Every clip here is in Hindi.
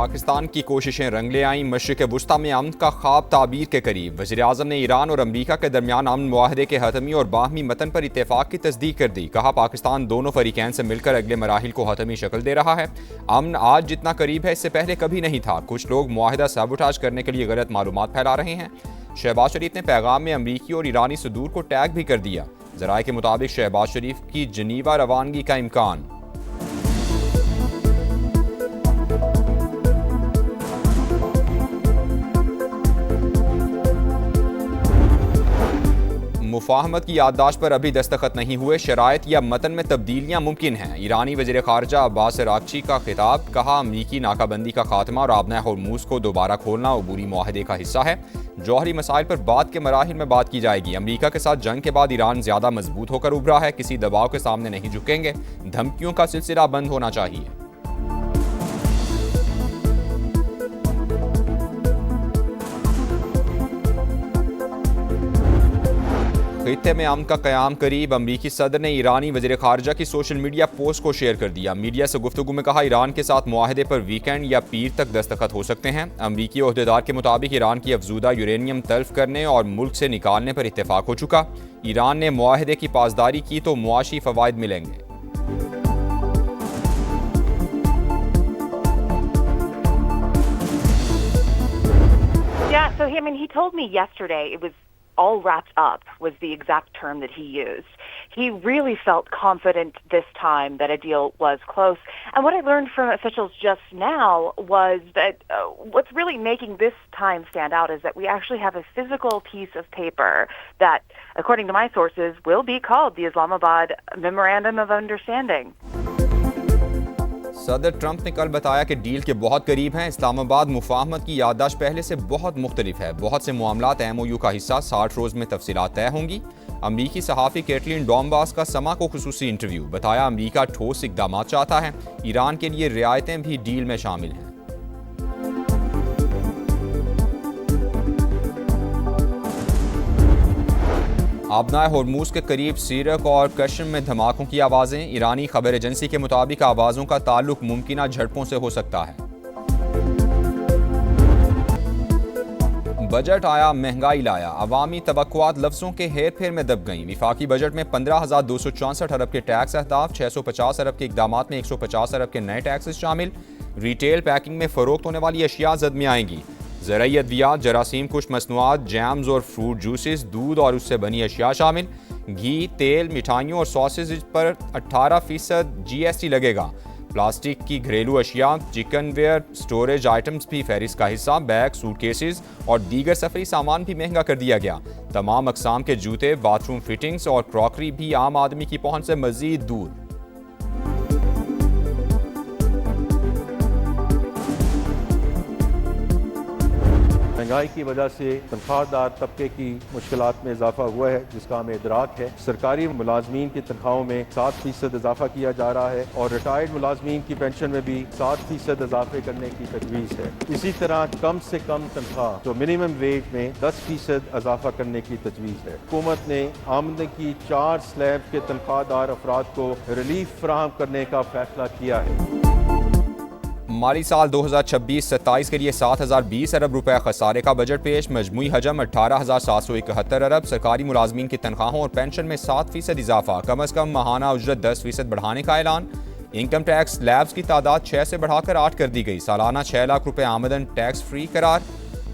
पाकिस्तान की कोशिशें रंग ले आईं। मशरिक़ वुस्ता में अमन का ख्वाब ताबीर के करीब। वज़ीर-ए-आज़म ने ईरान और अमरीका के दरमियान अमन मुआहदे के हतमी और बाहमी मतन पर इत्तेफाक की तस्दीक कर दी। कहा, पाकिस्तान दोनों फरीकैन से मिलकर अगले मराहिल को हतमी शक्ल दे रहा है। अमन आज जितना करीब है इससे पहले कभी नहीं था। कुछ लोग मुआहदा साबुटाज करने के लिए गलत मालूमात फैला रहे हैं। शहबाज शरीफ ने पैगाम में अमरीकी और ईरानी सदूर को टैग भी कर दिया। ज़राए के मुताबिक शहबाज शरीफ की जनीवा रवानगी का इम्कान। मुफाहमत की याददाश्त पर अभी दस्तखत नहीं हुए। शराइत या मतन में तब्दीलियां मुमकिन हैं। ईरानी वज़ीर ख़ारजा अब्बास अराग़ची का खिताब। कहा, अमरीकी नाकाबंदी का खात्मा और आबना होर्मुज़ को दोबारा खोलना अबूरी मुआहदे का हिस्सा है। जौहरी मसाइल पर बाद के मराहिल में बात की जाएगी। अमरीका के साथ जंग के बाद ईरान ज़्यादा मजबूत होकर उभरा है। किसी दबाव के सामने नहीं झुकेंगे। धमकियों का सिलसिला बंद होना चाहिए। खित्ते में अमन का क़याम करीब। अमरीकी सदर ने ईरानी वज़ीर ख़ारजा की सोशल मीडिया पोस्ट को शेयर कर दिया। मीडिया से गुफ्तगू में कहा, ईरान के साथ मुआहदे पर वीकेंड या पीर तक दस्तखत हो सकते हैं। अमरीकी ओहदेदार के मुताबिक ईरान की अफजूदा यूरेनियम तल्फ करने और मुल्क से निकालने पर इत्तेफाक हो चुका। ईरान ने मुआहदे की पासदारी की तो मुआशी फ़वाइद मिलेंगे। Yeah, so he told me yesterday it was all wrapped up was the exact term that he used. He really felt confident this time that a deal was close. And what I learned from officials just now was that what's really making this time stand out is that we actually have a physical piece of paper that, according to my sources, will be called the Islamabad Memorandum of Understanding. सदर ट्रंप ने कल बताया कि डील के बहुत करीब हैं। इस्लामाबाद मुफाहमत की याददाश्त पहले से बहुत मुख्तलिफ है। बहुत से मामलात MOU का हिस्सा 60 रोज़ में तफसीलात तय होंगी। अमरीकी सहाफ़ी कैटलिन डॉम्बास का समा को खुसूसी इंटरव्यू। बताया, अमरीका ठोस इक़दामात चाहता है। ईरान के लिए रियायतें भी डील में शामिल हैं। आबना होर्मुज़ के करीब सीरक और कश्म में धमाकों की आवाज़ें। ईरानी खबर एजेंसी के मुताबिक आवाज़ों का ताल्लुक मुमकिना झड़पों से हो सकता है। बजट आया, महंगाई लाया। अवामी तवक्कुआत लफ्ज़ों के हेर फेर में दब गईं। विफाकी बजट में 15,264 अरब के टैक्स अहदाफ, 650 अरब के इक़दामात में 150 अरब के नए टैक्सेस शामिल। रिटेल पैकिंग में फ़रोख्त होने वाली अशिया जद में आएंगी। ज़राई अद्वियात, जरासीम कुश मसनूआत, जैम्स और फ्रूट जूसेस, दूध और उससे बनी अशिया शामिल। घी, तेल, मिठाइयों और सॉसेज पर 18% GST लगेगा। प्लास्टिक की घरेलू अशिया, चिकन वेयर, स्टोरेज आइटम्स भी फहरिस्त का हिस्सा। बैग, सूटकेसेस और दीगर सफरी सामान भी महंगा कर दिया गया। तमाम अकसाम के जूते, बाथरूम फिटिंग्स और क्रॉकरी भी आम आदमी की पहुंच से मजीद दूर। महंगाई की वजह से तनख्वाहदार तबके की मुश्किलात में इजाफा हुआ है, जिसका हमें इदराक है। सरकारी मुलाजमीन की तनख्वाहों में 7% इजाफा किया जा रहा है और रिटायर्ड मुलाजमीन की पेंशन में भी 7% इजाफे करने की तजवीज़ है। इसी तरह कम से कम तनख्वाह तो मिनिमम वेज में 10% इजाफा करने की तजवीज़ है। हुकूमत ने आमदनी की 4 स्लैब के तनख्वाहदार अफराद को रिलीफ फराहम करने का फैसला किया है। माली साल 2026-27 के लिए 7,020 अरब रुपए खसारे का बजट पेश। मजमूई हजम 18,771 अरब। सरकारी मुलाजमीन की तनख्वाहों और पेंशन में 7% इजाफा। कम अज कम माहाना उजरत 10% बढ़ाने का ऐलान। इनकम टैक्स स्लैब्स की तादाद 6 से बढ़ाकर 8 कर दी गई। सालाना 6 लाख रुपए आमदन टैक्स फ्री करार।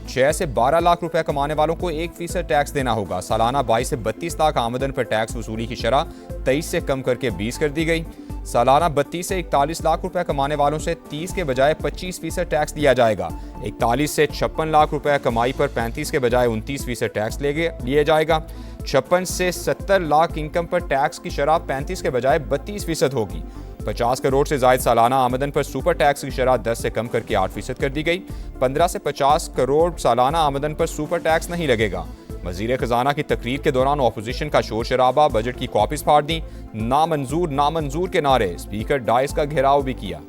6 से 12 लाख रुपए कमाने वालों को 1% टैक्स देना होगा। सालाना 22 से 32 लाख आमदन पर टैक्स वसूली की शरह 23 से कम करके 20 कर दी गई। सालाना 32 से 41 लाख रुपए कमाने वालों से 30 के बजाय 25% टैक्स लिया जाएगा। 41 से 56 लाख रुपए कमाई पर 35 के बजाय 29% टैक्स लिया जाएगा। 56 से 70 लाख इनकम पर टैक्स की शरह 35 के बजाय 32% होगी। 50 करोड़ से ज़ायद सालाना आमदन पर सुपर टैक्स की शरह 10 से कम करके 8% कर दी गई। 15 से 50 करोड़ सालाना आमदन पर सुपर टैक्स नहीं लगेगा। वज़ीर ख़जाना की तकरीर के दौरान अपोजिशन का शोर शराबा। बजट की कॉपीज फाड़ दी। नामंजूर नामंजूर के नारे। स्पीकर डाइस का घेराव भी किया।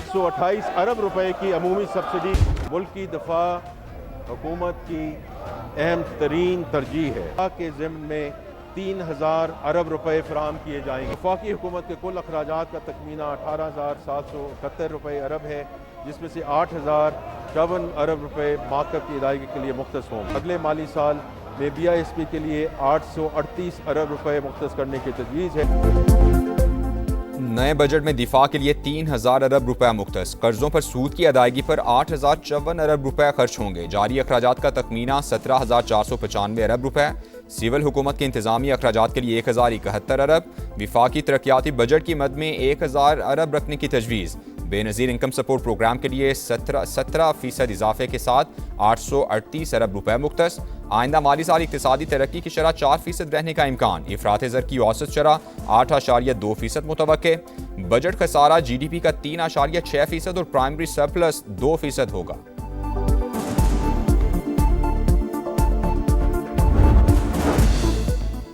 $128 अरब रुपए की अमूमी सब्सिडी मुल्क की दफा हुकूमत की अहम तरीन तरजीह है कि ज़िम्न में 3000 अरब रुपए फराम किए जाएंगे। वफाकी हुकूमत के कुल अखराजात का तखमीना 18,771 रुपए अरब है, जिसमें से 8,054 अरब रुपए माकब की अदायगी के लिए मुख्तस होंगे। अगले माली साल में BISP के लिए 838 अरब रुपए मुख्तस करने की तजवीज़ है। नए बजट में दिफा के लिए 3,000 अरब रुपए मुख्तस, कर्जों पर सूद की अदायगी पर 8,054 अरब रुपए खर्च होंगे। जारी अखराजात का तखमीना 17,495 अरब रुपए। सिविल हुकूमत के इंतजामी अखराजात के लिए 1,071 अरब। विफाकी तरक्याती बजट की मद में 1,000 अरब रखने की तजवीज़। बेनज़ीर इनकम सपोर्ट प्रोग्राम के लिए 17% इजाफे के साथ 838 अरब रुपए मुख्तस। आइंदा माली साल इक़्तिसादी तरक्की की शरह 4% रहने का इम्कान। इफ़रात ज़र की औसत शरह 8.2% मुतवक्के। बजट खसारा GDP का 3.6% और प्राइमरी सरप्लस 2% होगा।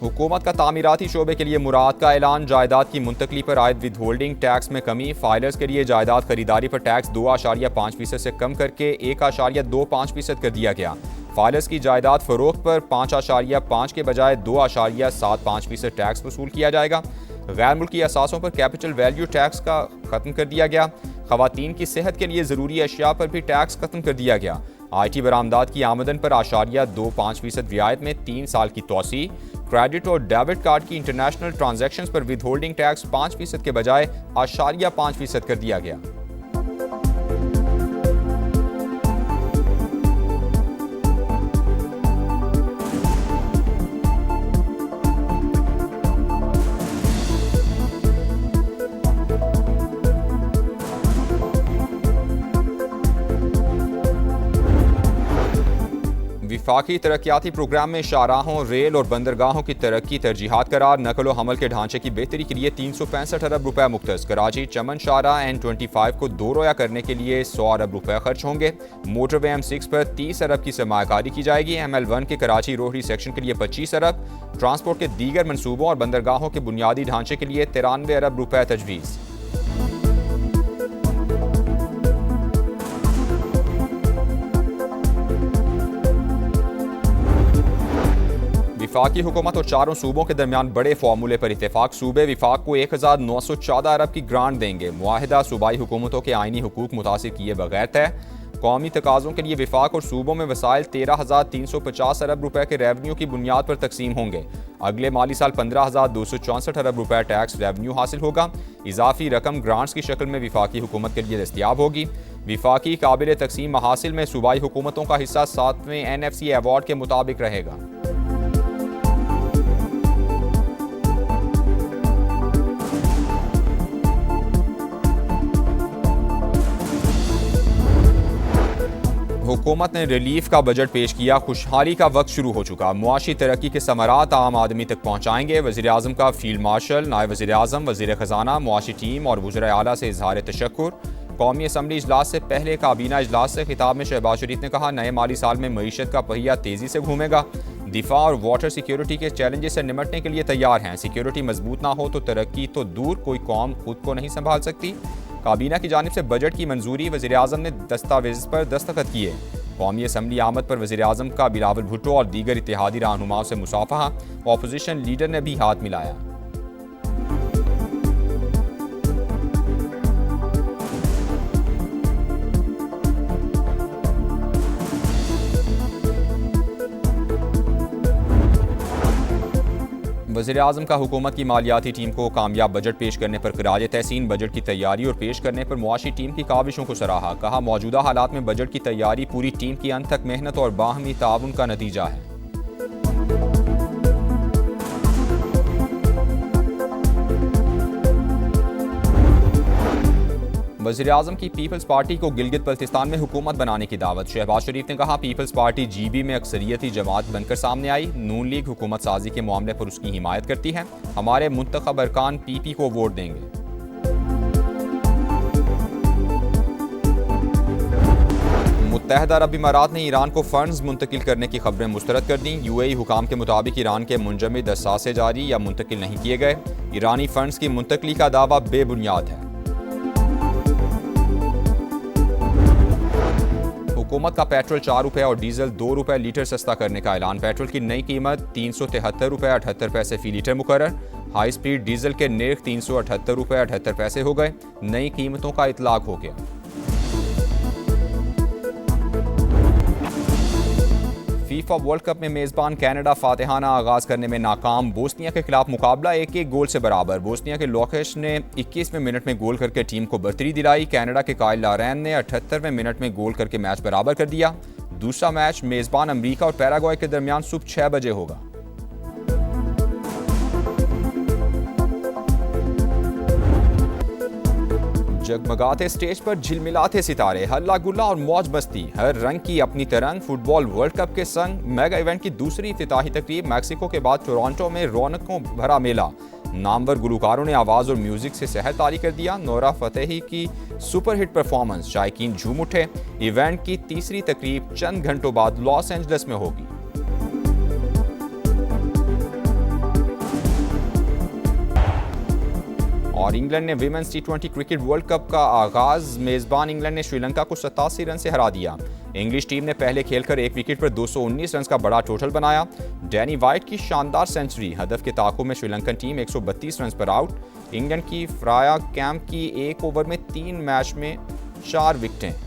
हुकूमत का तामीराती शोबे के लिए मुराद का ऐलान। जायदाद की मुंतकली पर आयद विद होल्डिंग टैक्स में कमी। फाइलर्स के लिए जायदाद खरीदारी पर टैक्स 2.5% से कम करके 1.25% कर दिया गया। फाइलर्स की जायदाद फरोख्त पर 5.5 के बजाय 2.75% टैक्स वसूल किया जाएगा। गैर मुल्की असासों पर कैपिटल वैल्यू टैक्स का खत्म कर दिया गया। खवातीन की सेहत के लिए ज़रूरी अशिया पर भी टैक्स खत्म कर दिया गया। IT बरामदात की आमदन पर 0.25% रियायत में 3 साल की तोसी। क्रेडिट और डेबिट कार्ड की इंटरनेशनल ट्रांजैक्शंस पर विद होल्डिंग टैक्स 5% के बजाय 0.5% कर दिया गया। विफाकी तरक्याती प्रोग्राम में शाहराहों, रेल और बंदरगाहों की तरक्की तरजीहात करार। नकल व हमल के ढांचे की बेहतरी के लिए 365 अरब रुपए मुख्तस। कराची चमन शाहराह N25 को 2 रोया करने के लिए 100 अरब रुपए खर्च होंगे। मोटरवे M6 पर 30 अरब की सरमायाकारी की जाएगी। ML1 के कराची रोहड़ी सेक्शन के लिए 25 अरब। ट्रांसपोर्ट के दीगर मनसूबों और बंदरगाहों के बुनियादी ढांचे के लिए 93 अरब रुपए तजवीज़। विफाकी हुकूमत और चारों सूबों के दरमियान बड़े फार्मूले पर इत्तेफाक। सूबे विफाक को 1,914 अरब की ग्रांट देंगे। मुआहिदा सूबाई हुकूमतों के आइनी हुकूक मुतासिर किए बगैर तय। कौमी तकाज़ों के लिए विफाक और सूबों में वसाइल 13,350 अरब रुपए के रेवन्यू की बुनियाद पर तकसीम होंगे। अगले माली साल 15,264 अरब रुपए टैक्स रेवन्यू हासिल होगा। इजाफी रकम ग्रांट्स की शक्ल में विफाकी हुकूमत के लिए दस्तियाब होगी। विफाकी काबिल तकसीम महासिल में सूबाई हुकूमतों का हिस्सा 7वें NFC अवार्ड के मुताबिक रहेगा। हुकूमत ने रिलीफ का बजट पेश किया। खुशहाली का वक्त शुरू हो चुका। मुआशी तरक्की के समरात आम आदमी तक पहुँचाएंगे। वज़ीर आज़म का फील्ड मार्शल, नायब वज़ीर आज़म, वज़ीर ख़जाना, मुआशी टीम और वज़ीर आला से इज़हार तशक्कुर। कौमी असम्बली इजलास से पहले काबीना इजलास से खिताब में शहबाज शरीफ ने कहा, नए माली साल में मईशत का पहिया तेज़ी से घूमेगा। दिफा और वाटर सिक्योरिटी के चैलेंजेस से निमटने के लिए तैयार हैं। सिक्योरिटी मजबूत ना हो तो तरक्की तो दूर, कोई कौम खुद को नहीं संभाल सकती। काबीना की जानिब से बजट की मंजूरी। वज़ीर आज़म ने दस्तावेज़ पर दस्तखत किए। कौमी असम्बली आमद पर वज़ीर आज़म का बिलावल भुट्टो और दीगर इत्तेहादी रहनुमाओं से मुसाफहा। ऑपोजिशन लीडर ने भी हाथ मिलाया। वज़ीर आज़म का हुकूमत की मालियाती टीम को कामयाब बजट पेश करने पर खिराज तहसीन। बजट की तैयारी और पेश करने पर मुआशी टीम की काविशों को सराहा। कहा, मौजूदा हालात में बजट की तैयारी पूरी टीम की अंत तक मेहनत और बाहमी ताउन का नतीजा है। वज़ीर आज़म की पीपल्स पार्टी को गिलगित बल्तिस्तान में हुकूमत बनाने की दावत। शहबाज शरीफ ने कहा, पीपल्स पार्टी GB में अक्सरियती जमात बनकर सामने आई। नून लीग हुकूमत साजी के मामले पर उसकी हिमायत करती है। हमारे मुंतखब अरकान PP को वोट देंगे। मुत्तहदा अरब इमारात ने ईरान को फंड्स मुंतकिल करने की खबरें मुस्तरद कर दी। UAE हुकाम के मुताबिक ईरान के मुंजमद असासे जारी या मुंतकिल नहीं किए गए। ईरानी फंड्स की मुंतकली का दावा बेबुनियाद है। हुकूमत का पेट्रोल 4 रुपये और डीजल 2 रुपये लीटर सस्ता करने का ऐलान। पेट्रोल की नई कीमत 373 रुपये 78 पैसे फी लीटर मुकर्रर। हाई स्पीड डीजल के नर्ख 378 रुपये 78 पैसे हो गए। नई कीमतों का इतलाक हो गया। फीफा वर्ल्ड कप में मेजबान कनाडा फातिहाना आगाज करने में नाकाम। बोस्निया के खिलाफ मुकाबला 1-1 गोल से बराबर। बोस्निया के लोकेश ने 21वें मिनट में गोल करके टीम को बर्तरी दिलाई। कनाडा के काइल लारेन ने 78वें मिनट में गोल करके मैच बराबर कर दिया। दूसरा मैच मेजबान अमेरिका और पैराग्वे के दरमियान सुबह 6 बजे होगा। जगमगाते स्टेज पर झिलमिलाते सितारे, हल्ला गुल्ला और मौज मस्ती, हर रंग की अपनी तरंग। फुटबॉल वर्ल्ड कप के संग मेगा इवेंट की दूसरी इफ्तिताही तकरीब। मैक्सिको के बाद टोरंटो में रौनकों भरा मेला। नामवर गुलकारों ने आवाज़ और म्यूजिक से सहर तारी कर दिया। नोरा फतेही की सुपरहिट परफॉर्मेंस, शायकीन झूम उठे। इवेंट की तीसरी तकरीब चंद घंटों बाद लॉस एंजल्स में होगी। और इंग्लैंड ने women's T20 cricket world cup का आगाज। मेजबान इंग्लैंड ने श्रीलंका को 87 रन से हरा दिया। इंग्लिश टीम ने पहले खेलकर एक विकेट पर 219 रन का बड़ा टोटल बनाया। डैनी वाइट की शानदार सेंचुरी, हदफ के ताक़ुब में श्रीलंकन टीम 132 रन पर आउट। इंग्लैंड की फ्राया कैंप की एक ओवर में 3 मैच में 4 विकेटें।